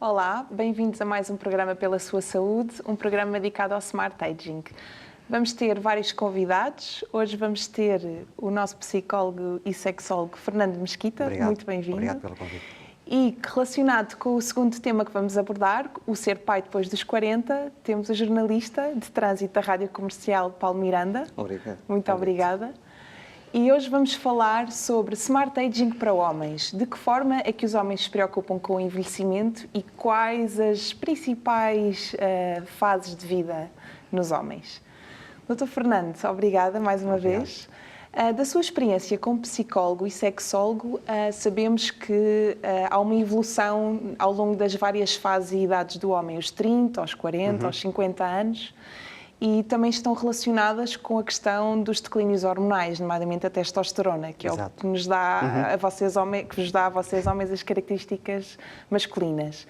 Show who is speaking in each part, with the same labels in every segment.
Speaker 1: Olá, bem-vindos a mais um programa Pela Sua Saúde, um programa dedicado ao Smart Aging. Vamos ter vários convidados. Hoje vamos ter o nosso psicólogo e sexólogo Fernando Mesquita.
Speaker 2: Obrigado.
Speaker 1: Muito bem-vindo.
Speaker 2: Obrigado pelo convite.
Speaker 1: E relacionado com o segundo tema que vamos abordar, o ser pai depois dos 40, temos o jornalista de trânsito da Rádio Comercial, Paulo Miranda.
Speaker 2: Obrigado.
Speaker 1: Muito obrigada. E hoje vamos falar sobre Smart Aging para homens. De que forma é que os homens se preocupam com o envelhecimento e quais as principais fases de vida nos homens? Dr. Fernando, obrigada mais uma vez. Da sua experiência como psicólogo e sexólogo, sabemos que há uma evolução ao longo das várias fases e idades do homem, os 30, aos 40, aos 50 anos, e também estão relacionadas com a questão dos declínios hormonais, nomeadamente a testosterona, que é o que nos dá a vocês homens, que vos dá a vocês homens as características masculinas.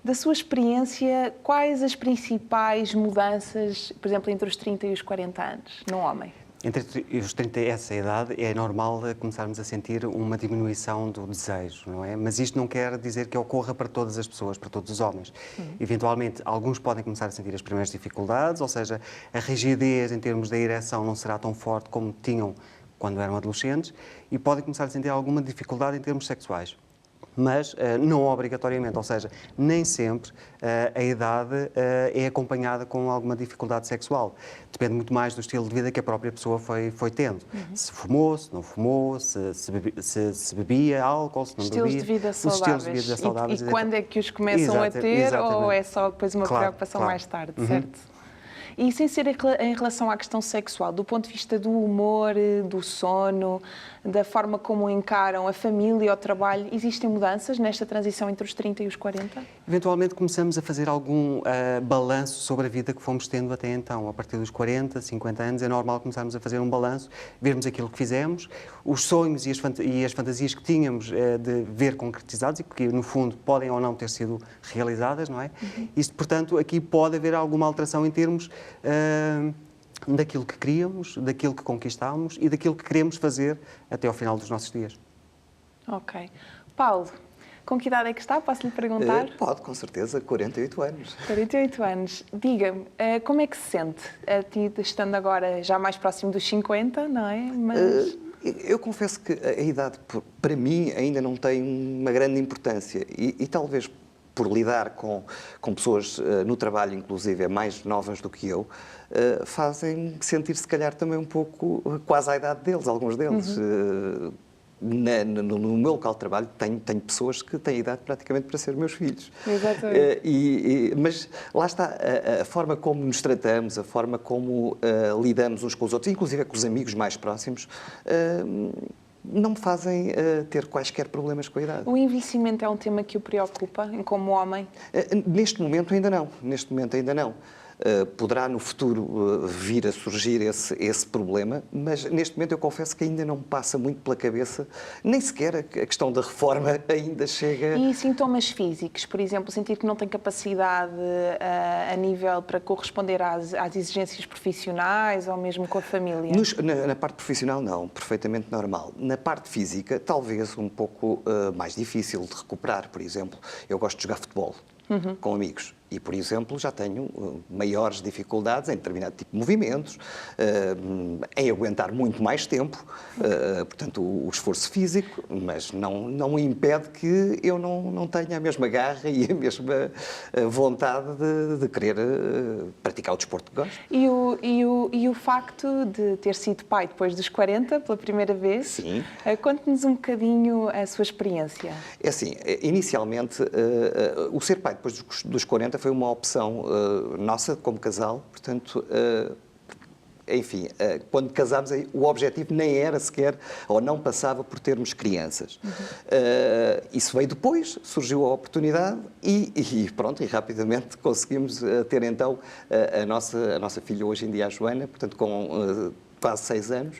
Speaker 1: Da sua experiência, quais as principais mudanças, por exemplo, entre os 30 e os 40 anos, num homem?
Speaker 2: Entre os 30 e essa idade é normal começarmos a sentir uma diminuição do desejo, não é? Mas isto não quer dizer que ocorra para todas as pessoas, para todos os homens. Eventualmente, alguns podem começar a sentir as primeiras dificuldades, ou seja, a rigidez em termos da ereção não será tão forte como tinham quando eram adolescentes e podem começar a sentir alguma dificuldade em termos sexuais. Mas não obrigatoriamente, ou seja, nem sempre a idade é acompanhada com alguma dificuldade sexual. Depende muito mais do estilo de vida que a própria pessoa foi tendo. Se fumou, se não fumou, se bebia álcool, se não
Speaker 1: estilos
Speaker 2: bebia.
Speaker 1: De vida saudáveis.
Speaker 2: Estilos de vida saudáveis.
Speaker 1: E quando é que os começam a ter,
Speaker 2: exatamente.
Speaker 1: Ou é só depois uma preocupação mais tarde, certo? E sem ser em relação à questão sexual, do ponto de vista do humor, do sono, da forma como encaram a família, o trabalho, existem mudanças nesta transição entre os 30 e os 40?
Speaker 2: Eventualmente começamos a fazer algum balanço sobre a vida que fomos tendo até então. A partir dos 40, 50 anos é normal começarmos a fazer um balanço, vermos aquilo que fizemos, os sonhos e as fantasias que tínhamos de ver concretizados e que, no fundo, podem ou não ter sido realizadas, não é? Isto, portanto, aqui pode haver alguma alteração em termos daquilo que queríamos, daquilo que conquistámos e daquilo que queremos fazer até ao final dos nossos dias.
Speaker 1: Ok. Paulo, com que idade é que está? Posso lhe perguntar?
Speaker 3: Pode, com certeza, 48 anos.
Speaker 1: 48 anos. Diga-me, como é que se sente, estando agora já mais próximo dos 50, não é? Mas...
Speaker 3: Eu confesso que a idade, para mim, ainda não tem uma grande importância e talvez por lidar com pessoas no trabalho, inclusive, mais novas do que eu, fazem sentir, se calhar, também um pouco quase à idade deles, alguns deles. No meu local de trabalho tenho pessoas que têm idade praticamente para ser meus filhos.
Speaker 1: Exatamente.
Speaker 3: Mas lá está, a forma como nos tratamos, a forma como lidamos uns com os outros, inclusive com os amigos mais próximos, não me fazem ter quaisquer problemas com a idade.
Speaker 1: O envelhecimento é um tema que o preocupa, como homem?
Speaker 3: Neste momento ainda não. Poderá no futuro vir a surgir esse problema, mas neste momento eu confesso que ainda não me passa muito pela cabeça, nem sequer a questão da reforma ainda chega...
Speaker 1: E sintomas físicos, por exemplo, sentir que não tem capacidade a nível para corresponder às exigências profissionais ou mesmo com a família?
Speaker 3: Na parte profissional não, perfeitamente normal. Na parte física, talvez um pouco mais difícil de recuperar, por exemplo, eu gosto de jogar futebol com amigos. E, por exemplo, já tenho maiores dificuldades em determinado tipo de movimentos, em aguentar muito mais tempo, portanto, o esforço físico, mas não impede que eu não tenha a mesma garra e a mesma vontade de querer praticar o desporto que gosto.
Speaker 1: E o facto de ter sido pai depois dos 40, pela primeira vez,
Speaker 3: sim.
Speaker 1: Conte-nos um bocadinho a sua experiência.
Speaker 3: É assim, inicialmente, o ser pai depois dos 40 foi uma opção nossa como casal, portanto, enfim, quando casámos, o objetivo nem era sequer, ou não passava por termos crianças. Isso veio depois, surgiu a oportunidade e pronto, e rapidamente conseguimos ter então a nossa filha hoje em dia, a Joana, portanto, com quase 6 anos,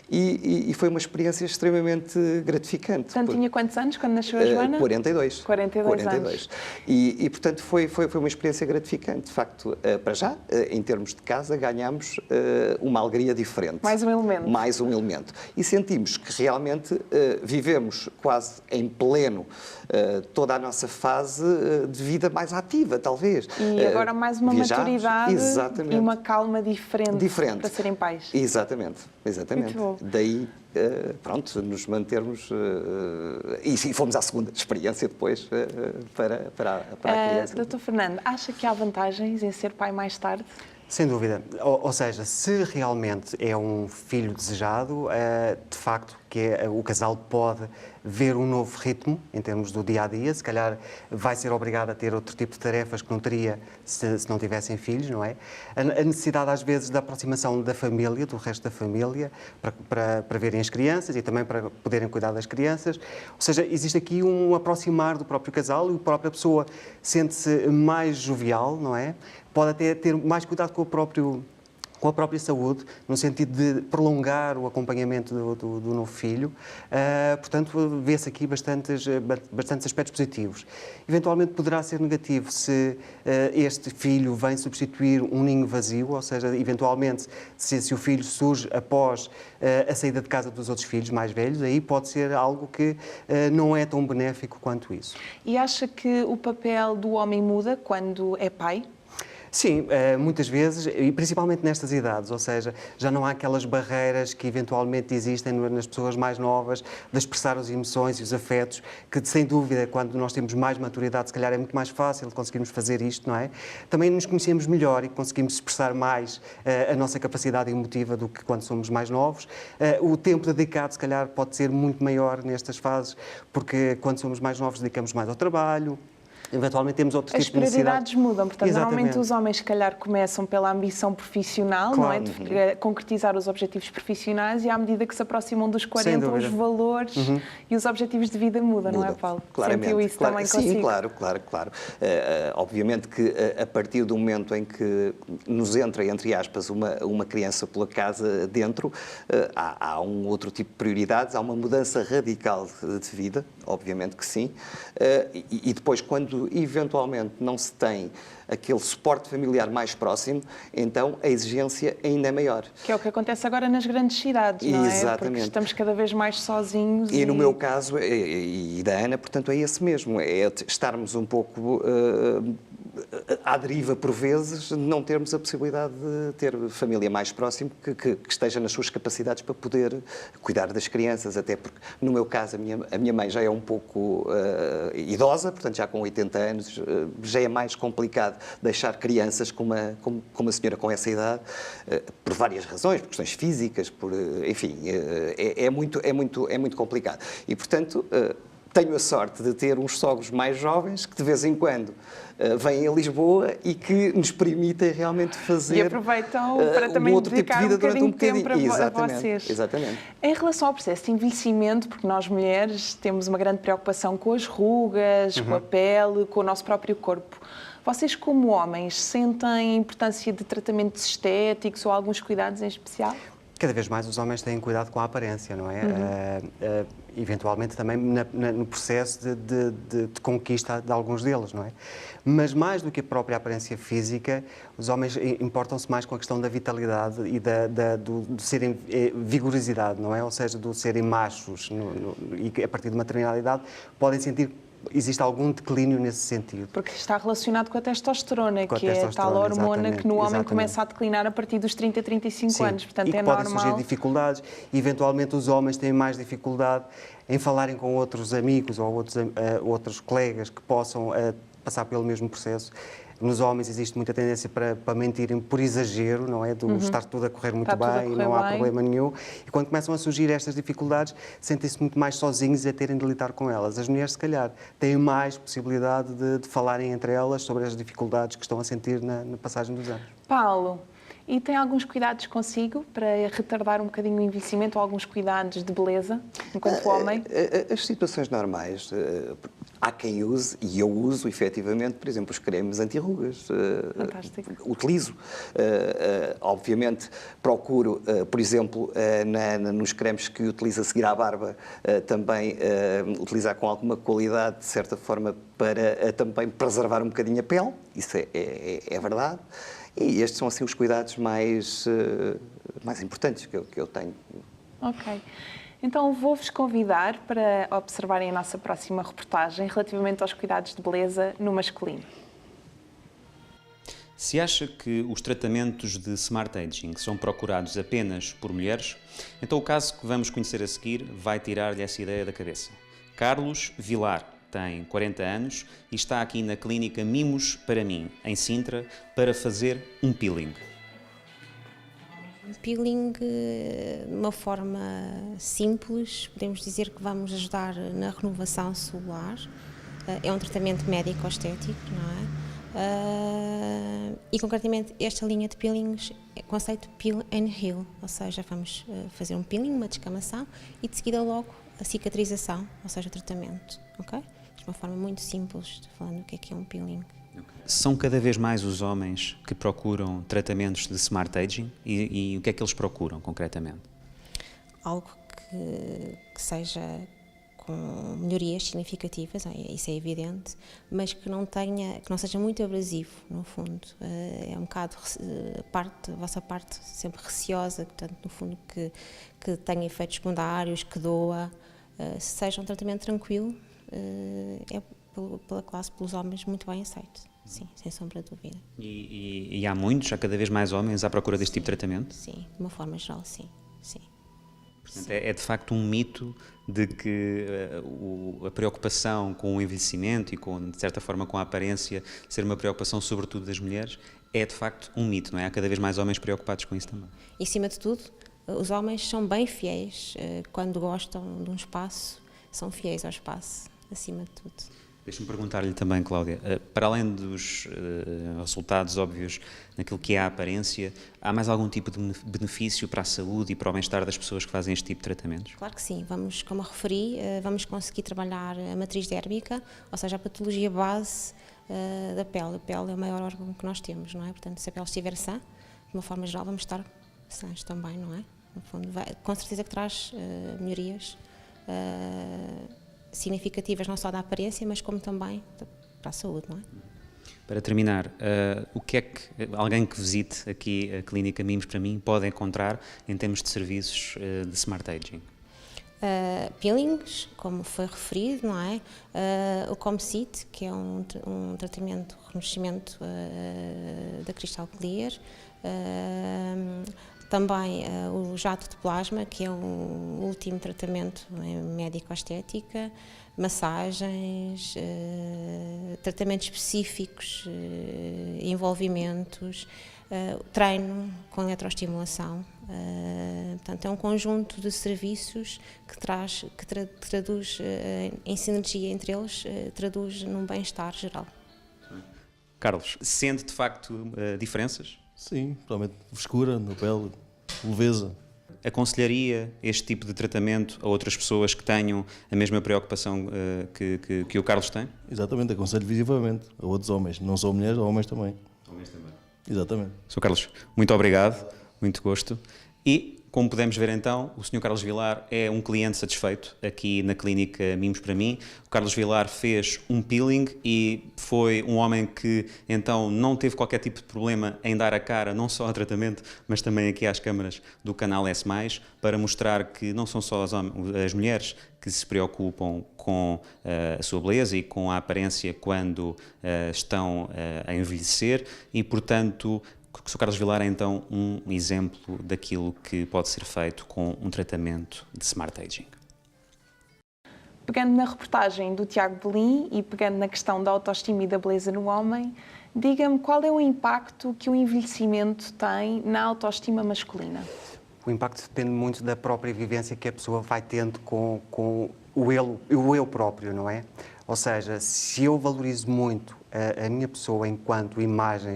Speaker 3: e foi uma experiência extremamente gratificante.
Speaker 1: Portanto, tinha quantos anos quando nasceu a Joana?
Speaker 3: 42.
Speaker 1: 42 anos.
Speaker 3: E, portanto, foi uma experiência gratificante. De facto, para já, em termos de casa, ganhámos uma alegria diferente.
Speaker 1: Mais um elemento.
Speaker 3: Mais um elemento. E sentimos que realmente vivemos quase em pleno toda a nossa fase de vida mais ativa, talvez.
Speaker 1: E agora mais uma maturidade e uma calma diferente para serem pais.
Speaker 3: Exatamente.
Speaker 1: Muito bom.
Speaker 3: Daí, pronto, nos mantermos... e fomos à segunda experiência depois para a criança.
Speaker 1: Dr. Fernando, acha que há vantagens em ser pai mais tarde?
Speaker 2: Sem dúvida. Ou seja, se realmente é um filho desejado, de facto, que o casal pode ver um novo ritmo em termos do dia-a-dia. Se calhar vai ser obrigado a ter outro tipo de tarefas que não teria se não tivessem filhos, não é? A necessidade, às vezes, da aproximação da família, do resto da família, para verem as crianças e também para poderem cuidar das crianças. Ou seja, existe aqui um aproximar do próprio casal e a própria pessoa sente-se mais jovial, não é? Pode até ter mais cuidado com a própria saúde, no sentido de prolongar o acompanhamento do novo filho. Portanto, vê-se aqui bastantes aspectos positivos. Eventualmente poderá ser negativo se este filho vem substituir um ninho vazio, ou seja, eventualmente se o filho surge após a saída de casa dos outros filhos mais velhos, aí pode ser algo que não é tão benéfico quanto isso.
Speaker 1: E acha que o papel do homem muda quando é pai?
Speaker 2: Sim, muitas vezes, e principalmente nestas idades, ou seja, já não há aquelas barreiras que eventualmente existem nas pessoas mais novas de expressar as emoções e os afetos, que sem dúvida, quando nós temos mais maturidade, se calhar é muito mais fácil conseguirmos fazer isto, não é? Também nos conhecemos melhor e conseguimos expressar mais a nossa capacidade emotiva do que quando somos mais novos. O tempo dedicado, se calhar, pode ser muito maior nestas fases, porque quando somos mais novos dedicamos mais ao trabalho. Eventualmente temos outro tipo de necessidade.
Speaker 1: As prioridades mudam, portanto,
Speaker 2: Exatamente.
Speaker 1: Normalmente os homens, se calhar, começam pela ambição profissional,
Speaker 2: Claro.
Speaker 1: não é? De concretizar os objetivos profissionais e à medida que se aproximam dos 40, os valores e os objetivos de vida mudam, não é, Paulo?
Speaker 3: Claramente.
Speaker 1: Sentiu isso também consigo?
Speaker 3: Sim, claro. Obviamente que a partir do momento em que nos entra, entre aspas, uma criança pela casa dentro, há um outro tipo de prioridades, há uma mudança radical de vida, obviamente que sim, e depois, quando eventualmente não se tem aquele suporte familiar mais próximo, então a exigência ainda é maior.
Speaker 1: Que é o que acontece agora nas grandes cidades, não é?
Speaker 3: Exatamente.
Speaker 1: Porque estamos cada vez mais sozinhos.
Speaker 3: E no meu caso, e da Ana, portanto, é esse mesmo, é estarmos um pouco à deriva por vezes, não termos a possibilidade de ter família mais próximo que esteja nas suas capacidades para poder cuidar das crianças, até porque, no meu caso, a minha mãe já é um pouco idosa, portanto, já com 80 anos, já é mais complicado deixar crianças com uma senhora com essa idade, por várias razões, por questões físicas, enfim, é muito complicado. E, portanto, tenho a sorte de ter uns sogros mais jovens que, de vez em quando, vêm a Lisboa e que nos permitem realmente fazer...
Speaker 1: E aproveitam para também
Speaker 3: outro tipo de vida durante um bocadinho.
Speaker 1: Para vocês.
Speaker 3: Exatamente.
Speaker 1: Em relação ao processo de envelhecimento, porque nós mulheres temos uma grande preocupação com as rugas, com a pele, com o nosso próprio corpo. Vocês, como homens, sentem a importância de tratamentos estéticos ou alguns cuidados em especial?
Speaker 2: Cada vez mais os homens têm cuidado com a aparência, não é? Eventualmente também no processo de conquista de alguns deles, não é? Mas mais do que a própria aparência física, os homens importam-se mais com a questão da vitalidade e de serem vigorosidade, não é? Ou seja, de serem machos e que a partir de uma determinada idade podem sentir existe algum declínio nesse sentido.
Speaker 1: Porque está relacionado com a testosterona, que é a tal hormona que no homem começa a declinar a partir dos 30, 35 anos. Portanto,
Speaker 2: e que podem surgir dificuldades. Eventualmente, os homens têm mais dificuldade em falarem com outros amigos ou outros colegas que possam passar pelo mesmo processo. Nos homens existe muita tendência para mentirem por exagero, não é? Estar tudo a correr muito bem, não há problema nenhum. E quando começam a surgir estas dificuldades, sentem-se muito mais sozinhos e a terem de lidar com elas. As mulheres, se calhar, têm mais possibilidade de falarem entre elas sobre as dificuldades que estão a sentir na passagem dos anos.
Speaker 1: Paulo, E tem alguns cuidados consigo para retardar um bocadinho o envelhecimento ou alguns cuidados de beleza enquanto homem?
Speaker 3: As situações normais, há quem use, e eu uso efetivamente, por exemplo, os cremes anti-rugas.
Speaker 1: Fantástico.
Speaker 3: Utilizo. Obviamente, procuro, por exemplo, nos cremes que utilizo a seguir à barba, também utilizar com alguma qualidade, de certa forma, para também preservar um bocadinho a pele. Isso é verdade. E estes são assim os cuidados mais importantes que eu tenho.
Speaker 1: Ok. Então vou-vos convidar para observarem a nossa próxima reportagem relativamente aos cuidados de beleza no masculino.
Speaker 4: Se acha que os tratamentos de Smart Aging são procurados apenas por mulheres, então o caso que vamos conhecer a seguir vai tirar-lhe essa ideia da cabeça. Carlos Vilar tem 40 anos e está aqui na clínica Mimos para Mim, em Sintra, para fazer um peeling.
Speaker 5: Um peeling, de uma forma simples, podemos dizer que vamos ajudar na renovação celular. É um tratamento médico-estético, não é? E concretamente esta linha de peelings é o conceito Peel and Heal, ou seja, vamos fazer um peeling, uma descamação e de seguida logo a cicatrização, ou seja, o tratamento, ok? De uma forma muito simples, falando o que é um peeling.
Speaker 4: São cada vez mais os homens que procuram tratamentos de Smart Aging e o que é que eles procuram concretamente?
Speaker 5: Algo que seja com melhorias significativas, isso é evidente, mas que não seja muito abrasivo, no fundo. É um bocado a vossa parte sempre receosa, portanto, no fundo, que tenha efeitos secundários, que doa. Se seja um tratamento tranquilo, é pela classe, pelos homens, muito bem aceito. Sim, sem sombra de dúvida.
Speaker 4: E há muitos, há cada vez mais homens à procura deste tipo de tratamento?
Speaker 5: Sim, de uma forma geral, sim.
Speaker 4: Portanto, é de facto um mito de que a preocupação com o envelhecimento e, de certa forma, com a aparência ser uma preocupação sobretudo das mulheres, é de facto um mito, não é? Há cada vez mais homens preocupados com isso também.
Speaker 5: E, acima de tudo, os homens são bem fiéis quando gostam de um espaço, são fiéis ao espaço, acima de tudo.
Speaker 4: Deixa-me perguntar-lhe também, Cláudia, para além dos resultados óbvios naquilo que é a aparência, há mais algum tipo de benefício para a saúde e para o bem-estar das pessoas que fazem este tipo de tratamentos?
Speaker 5: Claro que sim. Vamos, como eu referi, vamos conseguir trabalhar a matriz dérmica, ou seja, a patologia base da pele. A pele é o maior órgão que nós temos, não é? Portanto, se a pele estiver sã, de uma forma geral, vamos estar sãs também, não é? No fundo, com certeza que traz melhorias significativas, não só da aparência, mas como também para a saúde, não é?
Speaker 4: Para terminar, o que é que alguém que visite aqui a Clínica Mimos para Mim pode encontrar em termos de serviços de Smart Aging?
Speaker 5: Peelings, como foi referido, não é? O Comsite, que é um tratamento de rejuvenescimento da cristal clear. Também o jato de plasma, que é o último tratamento médico-estética, massagens, tratamentos específicos, envolvimentos, treino com eletroestimulação. Portanto, é um conjunto de serviços que traduz, em sinergia entre eles, traduz num bem-estar geral.
Speaker 4: Carlos, sente de facto diferenças?
Speaker 6: Sim, provavelmente frescura na pele, leveza.
Speaker 4: Aconselharia este tipo de tratamento a outras pessoas que tenham a mesma preocupação que o Carlos tem?
Speaker 6: Exatamente, aconselho vivamente a outros homens, não só mulheres, homens também.
Speaker 4: Homens também.
Speaker 6: Exatamente.
Speaker 4: Sr. Carlos, muito obrigado, muito gosto. E, como podemos ver então, o Sr. Carlos Vilar é um cliente satisfeito aqui na Clínica Mimos para Mim. O Carlos Vilar fez um peeling e foi um homem que então não teve qualquer tipo de problema em dar a cara não só ao tratamento, mas também aqui às câmaras do canal S+, para mostrar que não são só as mulheres que se preocupam com a sua beleza e com a aparência quando estão a envelhecer e, portanto, o Sr. Carlos Vilar é então um exemplo daquilo que pode ser feito com um tratamento de Smart Aging.
Speaker 1: Pegando na reportagem do Tiago Belim e pegando na questão da autoestima e da beleza no homem, diga-me qual é o impacto que o envelhecimento tem na autoestima masculina?
Speaker 2: O impacto depende muito da própria vivência que a pessoa vai tendo com o eu próprio, não é? Ou seja, se eu valorizo muito a minha pessoa enquanto imagem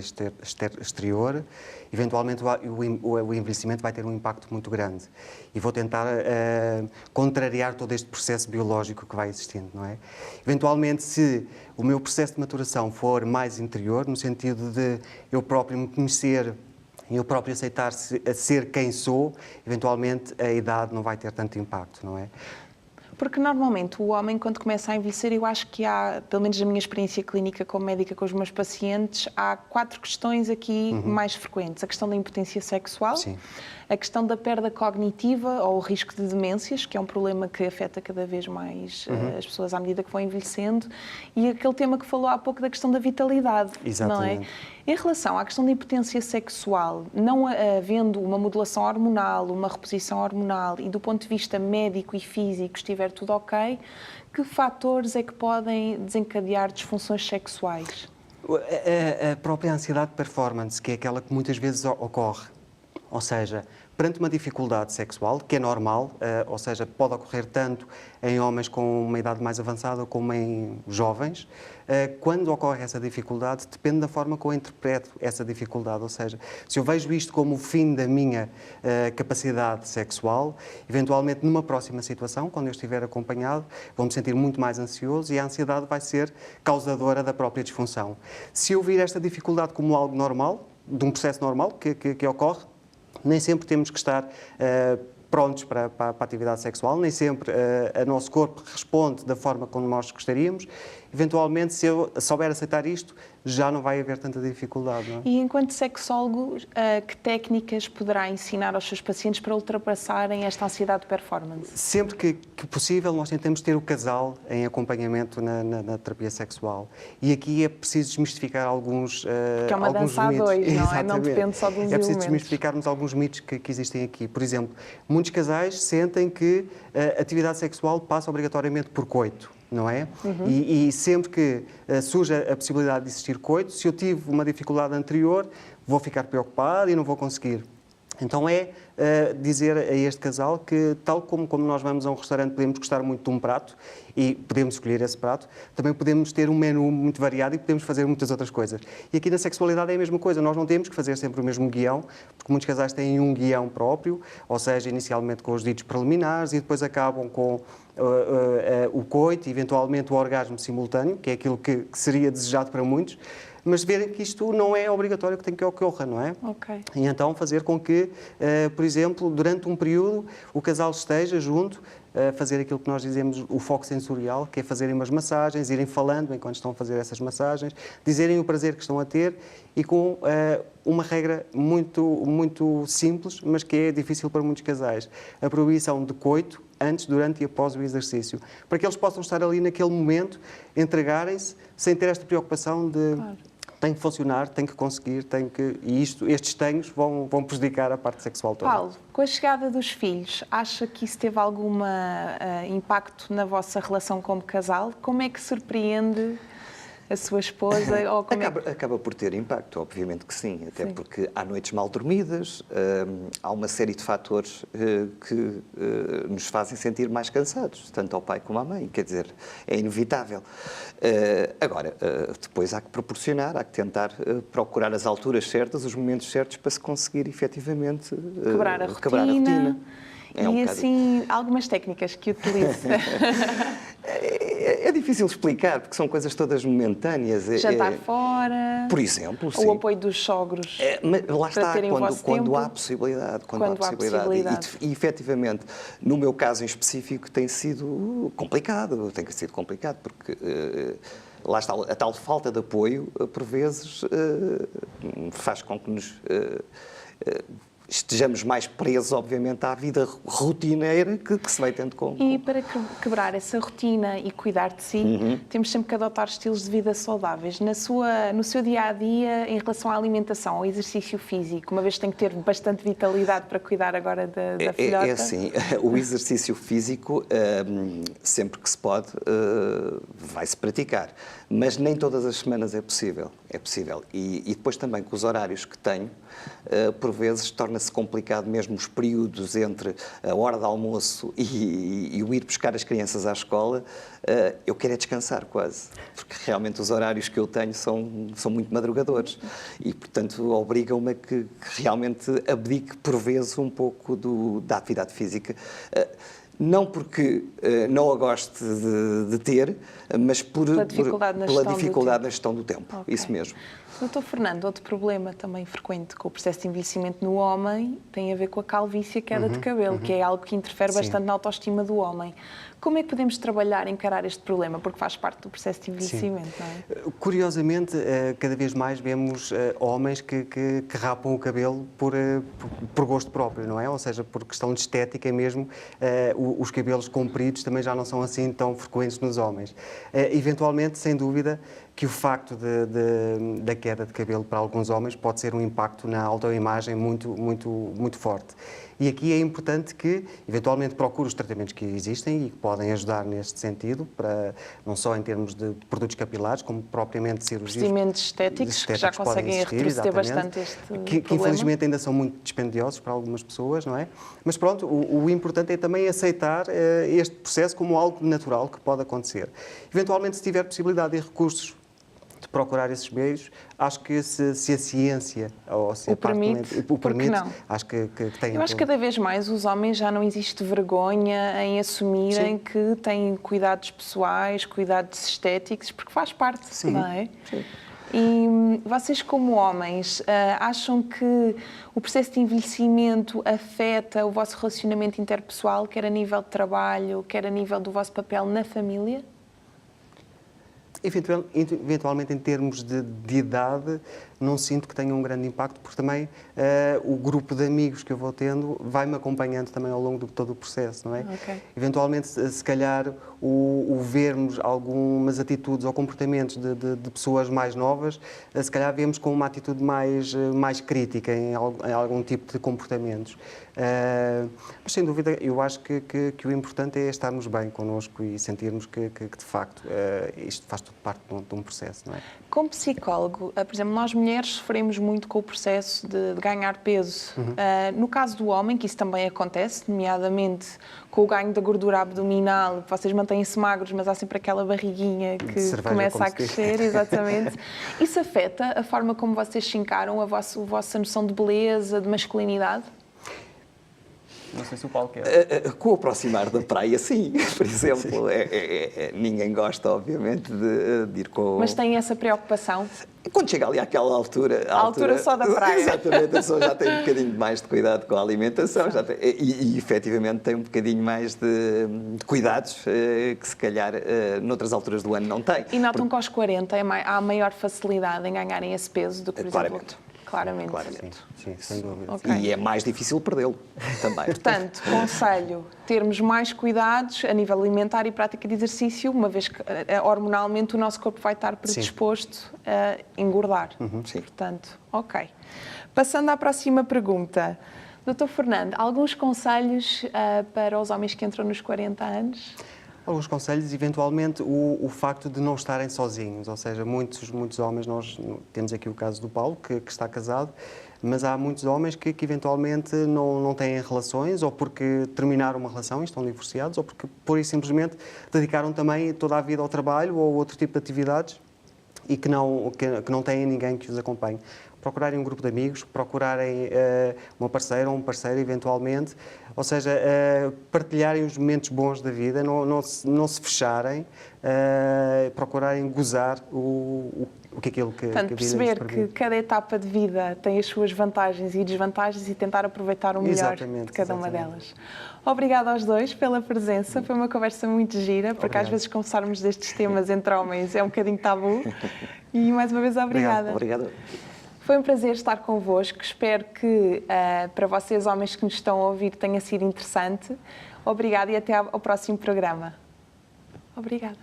Speaker 2: exterior, eventualmente o envelhecimento vai ter um impacto muito grande. E vou tentar contrariar todo este processo biológico que vai existindo, não é? Eventualmente, se o meu processo de maturação for mais interior, no sentido de eu próprio me conhecer e eu próprio aceitar ser quem sou, eventualmente a idade não vai ter tanto impacto, não é?
Speaker 1: Porque normalmente o homem, quando começa a envelhecer, eu acho que há, pelo menos na minha experiência clínica como médica com os meus pacientes, há 4 questões aqui mais frequentes. A questão da impotência sexual,
Speaker 2: Sim.
Speaker 1: a questão da perda cognitiva ou o risco de demências, que é um problema que afeta cada vez mais as pessoas à medida que vão envelhecendo, e aquele tema que falou há pouco da questão da vitalidade.
Speaker 2: Exatamente.
Speaker 1: Não é? Em relação à questão da impotência sexual, não havendo uma modulação hormonal, uma reposição hormonal e do ponto de vista médico e físico estiver tudo ok, que fatores é que podem desencadear disfunções sexuais?
Speaker 2: A própria ansiedade de performance, que é aquela que muitas vezes ocorre. Ou seja, perante uma dificuldade sexual, que é normal, ou seja, pode ocorrer tanto em homens com uma idade mais avançada como em jovens, quando ocorre essa dificuldade, depende da forma como eu interpreto essa dificuldade. Ou seja, se eu vejo isto como o fim da minha capacidade sexual, eventualmente numa próxima situação, quando eu estiver acompanhado, vou-me sentir muito mais ansioso e a ansiedade vai ser causadora da própria disfunção. Se eu vir esta dificuldade como algo normal, de um processo normal que ocorre, nem sempre temos que estar prontos para a atividade sexual, nem sempre o nosso corpo responde da forma como nós gostaríamos. Eventualmente, se eu souber aceitar isto, já não vai haver tanta dificuldade. Não é?
Speaker 1: E enquanto sexólogo, que técnicas poderá ensinar aos seus pacientes para ultrapassarem esta ansiedade de performance?
Speaker 2: Sempre que possível, nós tentamos ter o casal em acompanhamento na terapia sexual. E aqui é preciso desmistificar alguns
Speaker 1: Que é uma
Speaker 2: alguns
Speaker 1: dança a
Speaker 2: mitos.
Speaker 1: dois, não é? Não
Speaker 2: Exatamente.
Speaker 1: depende só dos
Speaker 2: É preciso
Speaker 1: elementos.
Speaker 2: desmistificarmos alguns mitos que existem aqui. Por exemplo, muitos casais sentem que a atividade sexual passa obrigatoriamente por coito. Não é? E sempre que surge a possibilidade de existir coito, se eu tive uma dificuldade anterior, vou ficar preocupado e não vou conseguir. Então dizer a este casal que, tal como nós vamos a um restaurante, podemos gostar muito de um prato e podemos escolher esse prato, também podemos ter um menu muito variado e podemos fazer muitas outras coisas. E aqui na sexualidade é a mesma coisa, nós não temos que fazer sempre o mesmo guião, porque muitos casais têm um guião próprio, ou seja, inicialmente com os ditos preliminares e depois acabam com o coito e eventualmente o orgasmo simultâneo, que é aquilo que seria desejado para muitos, mas verem que isto não é obrigatório que tem que ocorra, não é?
Speaker 1: Ok.
Speaker 2: E então fazer com que, por exemplo, durante um período, o casal esteja junto, fazer aquilo que nós dizemos o foco sensorial, que é fazerem umas massagens, irem falando enquanto estão a fazer essas massagens, dizerem o prazer que estão a ter e com uma regra muito simples, mas que é difícil para muitos casais. A proibição de coito antes, durante e após o exercício, para que eles possam estar ali naquele momento, entregarem-se, sem ter esta preocupação de tem que funcionar, tem que conseguir, e estes tenhos vão prejudicar a parte sexual toda.
Speaker 1: Paulo, com a chegada dos filhos, acha que isso teve algum impacto na vossa relação como casal? Como é que surpreende a sua esposa? Ou como
Speaker 3: Acaba por ter impacto, obviamente que sim, até porque há noites mal dormidas, há uma série de fatores que nos fazem sentir mais cansados, tanto ao pai como à mãe, quer dizer, é inevitável. Agora, depois há que proporcionar, há que tentar procurar as alturas certas, os momentos certos para se conseguir efetivamente
Speaker 1: quebrar a rotina. E assim, algumas técnicas que utiliza.
Speaker 3: É difícil explicar, porque são coisas todas momentâneas.
Speaker 1: Jantar fora.
Speaker 3: Por exemplo, sim.
Speaker 1: O apoio dos sogros.
Speaker 3: Mas lá está, quando há
Speaker 1: tempo,
Speaker 3: possibilidade.
Speaker 1: Quando há possibilidade.
Speaker 3: E, efetivamente, no meu caso em específico, tem sido complicado. Tem sido complicado, porque lá está, a tal falta de apoio, por vezes, faz com que nos estejamos mais presos, obviamente, à vida rotineira que se vai tendo com...
Speaker 1: E para quebrar essa rotina e cuidar de si, temos sempre que adotar estilos de vida saudáveis. No seu dia-a-dia, em relação à alimentação, ao exercício físico, uma vez que tem que ter bastante vitalidade para cuidar agora da filhota?
Speaker 3: É assim, o exercício físico, sempre que se pode, vai-se praticar. Mas nem todas as semanas é possível. É possível. E depois também, com os horários que tenho, por vezes torna-se torna-se complicado mesmo os períodos entre a hora de almoço e o ir buscar as crianças à escola, eu quero é descansar quase, porque realmente os horários que eu tenho são muito madrugadores e, portanto, obrigam-me a que realmente abdique por vezes um pouco da atividade física. Não porque não a goste de ter, mas pela dificuldade na gestão do tempo.
Speaker 1: Okay.
Speaker 3: Isso mesmo.
Speaker 1: Doutor Fernando, outro problema também frequente com o processo de envelhecimento no homem tem a ver com a calvície e a queda de cabelo, que é algo que interfere bastante na autoestima do homem. Como é que podemos trabalhar e encarar este problema? Porque faz parte do processo de envelhecimento, não é?
Speaker 2: Curiosamente, cada vez mais vemos homens que rapam o cabelo por gosto próprio, não é? Ou seja, por questão de estética mesmo, os cabelos compridos também já não são assim tão frequentes nos homens. Eventualmente, sem dúvida, que o facto da queda de cabelo para alguns homens pode ser um impacto na autoimagem muito forte. E aqui é importante que, eventualmente, procure os tratamentos que existem e que podem ajudar neste sentido, não só em termos de produtos capilares, como propriamente cirurgias.
Speaker 1: Procedimentos estéticos que já conseguem retroceder bastante este problema.
Speaker 2: Que infelizmente ainda são muito dispendiosos para algumas pessoas, não é? Mas pronto, o importante é também aceitar este processo como algo natural que pode acontecer. Eventualmente, se tiver possibilidade e recursos de procurar esses meios, acho que se a ciência ou se
Speaker 1: o permite,
Speaker 2: acho que tem.
Speaker 1: Eu acho que cada vez mais os homens já não existe vergonha em assumirem que têm cuidados pessoais, cuidados estéticos, porque faz parte, não é?
Speaker 3: Sim.
Speaker 1: E vocês, como homens, acham que o processo de envelhecimento afeta o vosso relacionamento interpessoal, quer a nível de trabalho, quer a nível do vosso papel na família?
Speaker 2: Eventualmente, em termos de idade, não sinto que tenha um grande impacto, porque também o grupo de amigos que eu vou tendo vai-me acompanhando também ao longo de todo o processo, não é?
Speaker 1: Okay.
Speaker 2: Eventualmente, se calhar, o vermos algumas atitudes ou comportamentos de pessoas mais novas, se calhar vemos com uma atitude mais crítica em algum tipo de comportamentos. Mas, sem dúvida, eu acho que o importante é estarmos bem connosco e sentirmos que de facto, isto faz tudo parte de um processo, não é?
Speaker 1: Como psicólogo, por exemplo, nós mulheres sofremos muito com o processo de ganhar peso. No caso do homem, que isso também acontece, nomeadamente com o ganho da gordura abdominal, vocês mantêm-se magros, mas há sempre aquela barriguinha que começa a crescer, exatamente. Isso afeta a forma como vocês se encaram, a vossa noção de beleza, de masculinidade?
Speaker 7: Não sei se o Paulo quer.
Speaker 3: Com o aproximar da praia, sim. Por exemplo, ninguém gosta, obviamente, de ir com...
Speaker 1: Mas tem essa preocupação?
Speaker 3: Quando chega ali àquela altura...
Speaker 1: A altura só da praia.
Speaker 3: Exatamente, a pessoa já tem um bocadinho mais de cuidado com a alimentação e efetivamente tem um bocadinho mais de cuidados que se calhar noutras alturas do ano não tem.
Speaker 1: E notam que aos 40 há maior facilidade em ganharem esse peso do que, por exemplo... Claramente.
Speaker 2: Sim, sem dúvida.
Speaker 1: Okay.
Speaker 3: E é mais difícil perdê-lo também.
Speaker 1: Portanto, conselho, termos mais cuidados a nível alimentar e prática de exercício, uma vez que hormonalmente o nosso corpo vai estar predisposto a engordar.
Speaker 3: Sim.
Speaker 1: Portanto, ok. Passando à próxima pergunta. Dr. Fernando, alguns conselhos para os homens que entram nos 40 anos?
Speaker 2: Alguns conselhos, eventualmente, o facto de não estarem sozinhos, ou seja, muitos homens, nós temos aqui o caso do Paulo, que está casado, mas há muitos homens que eventualmente não têm relações, ou porque terminaram uma relação e estão divorciados, ou porque, pura e simplesmente, dedicaram também toda a vida ao trabalho ou outro tipo de atividades e que não têm ninguém que os acompanhe. Procurarem um grupo de amigos, procurarem uma parceira ou um parceiro, eventualmente, ou seja, partilharem os momentos bons da vida, não se fecharem, procurarem gozar o que é aquilo que
Speaker 1: Portanto,
Speaker 2: a vida
Speaker 1: perceber
Speaker 2: lhes
Speaker 1: que cada etapa de vida tem as suas vantagens e desvantagens e tentar aproveitar o melhor de cada uma delas. Obrigada aos dois pela presença, foi uma conversa muito gira, porque às vezes conversarmos destes temas entre homens é um bocadinho tabu. E mais uma vez, obrigada.
Speaker 3: Obrigado.
Speaker 1: Foi um prazer estar convosco. Espero que para vocês, homens que nos estão a ouvir, tenha sido interessante. Obrigada e até ao próximo programa. Obrigada.